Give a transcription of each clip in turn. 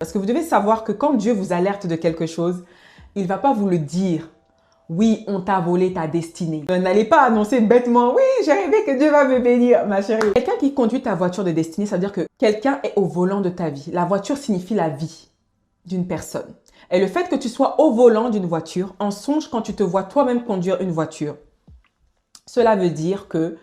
Parce que vous devez savoir que quand Dieu vous alerte de quelque chose, il ne va pas vous le dire. Oui, on t'a volé ta destinée. N'allez pas annoncer bêtement, oui, j'ai rêvé que Dieu va me bénir, ma chérie. Quelqu'un qui conduit ta voiture de destinée, ça veut dire que quelqu'un est au volant de ta vie. La voiture signifie la vie d'une personne. Et le fait que tu sois au volant d'une voiture, en songe quand tu te vois toi-même conduire une voiture, cela veut dire que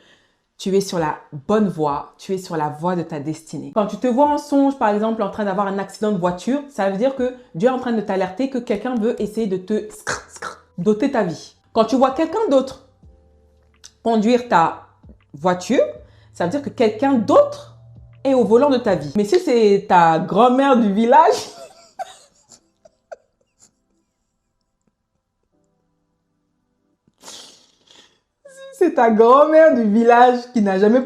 tu es sur la bonne voie, tu es sur la voie de ta destinée. Quand tu te vois en songe, par exemple, en train d'avoir un accident de voiture, ça veut dire que Dieu est en train de t'alerter que quelqu'un veut essayer de te doter ta vie. Quand tu vois quelqu'un d'autre conduire ta voiture, ça veut dire que quelqu'un d'autre est au volant de ta vie. Mais si c'est ta grand-mère du village, c'est ta grand-mère du village qui n'a jamais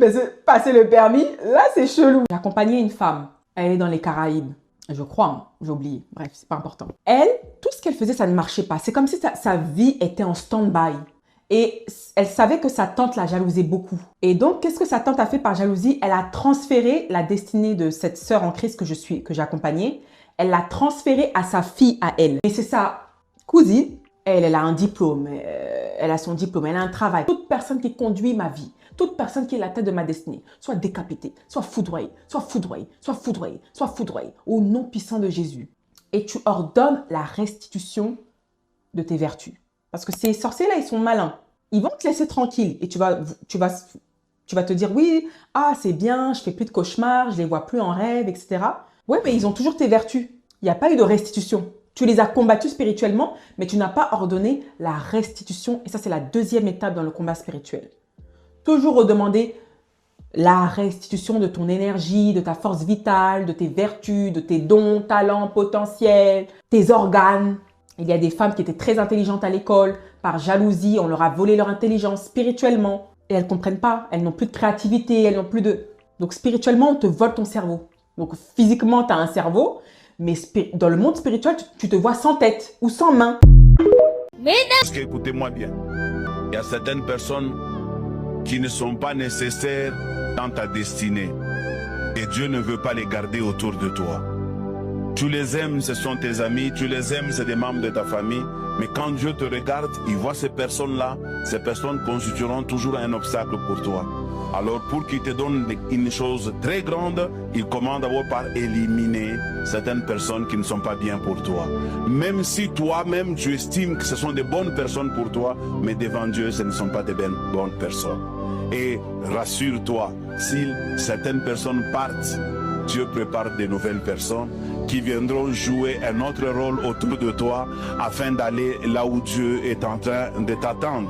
passé le permis, là c'est chelou. J'ai accompagné une femme, elle est dans les Caraïbes, je crois, hein, j'ai oublié, bref, c'est pas important. Elle, tout ce qu'elle faisait, ça ne marchait pas. C'est comme si sa vie était en stand-by. Et elle savait que sa tante la jalousait beaucoup. Et donc, qu'est-ce que sa tante a fait par jalousie? Elle a transféré la destinée de cette sœur en Christ que j'ai accompagnée. Elle l'a transférée à sa fille, à elle. Et c'est sa cousine. Elle a un diplôme, elle a son diplôme, elle a un travail. Toute personne qui conduit ma vie, toute personne qui est la tête de ma destinée, soit décapitée, soit foudroyée, soit foudroyée, soit foudroyée, soit foudroyée, au nom puissant de Jésus. Et tu ordonnes la restitution de tes vertus. Parce que ces sorciers-là, ils sont malins. Ils vont te laisser tranquille et tu vas te dire, oui, ah c'est bien, je fais plus de cauchemars, je les vois plus en rêve, etc. Ouais, mais ils ont toujours tes vertus. Il n'y a pas eu de restitution. Tu les as combattus spirituellement, mais tu n'as pas ordonné la restitution. Et ça, c'est la deuxième étape dans le combat spirituel. Toujours redemander la restitution de ton énergie, de ta force vitale, de tes vertus, de tes dons, talents, potentiels, tes organes. Il y a des femmes qui étaient très intelligentes à l'école. Par jalousie, on leur a volé leur intelligence spirituellement. Et elles ne comprennent pas. Elles n'ont plus de créativité, elles n'ont plus de... Donc spirituellement, on te vole ton cerveau. Donc physiquement, tu as un cerveau. Mais dans le monde spirituel, tu te vois sans tête ou sans main. Parce que, écoutez-moi bien, il y a certaines personnes qui ne sont pas nécessaires dans ta destinée. Et Dieu ne veut pas les garder autour de toi. Tu les aimes, ce sont tes amis, tu les aimes, c'est des membres de ta famille. Mais quand Dieu te regarde, il voit ces personnes-là, ces personnes constitueront toujours un obstacle pour toi. Alors pour qu'il te donne une chose très grande, il commence d'abord par éliminer certaines personnes qui ne sont pas bien pour toi. Même si toi-même tu estimes que ce sont des bonnes personnes pour toi, mais devant Dieu ce ne sont pas des bonnes personnes. Et rassure-toi, si certaines personnes partent, Dieu prépare de nouvelles personnes qui viendront jouer un autre rôle autour de toi afin d'aller là où Dieu est en train de t'attendre.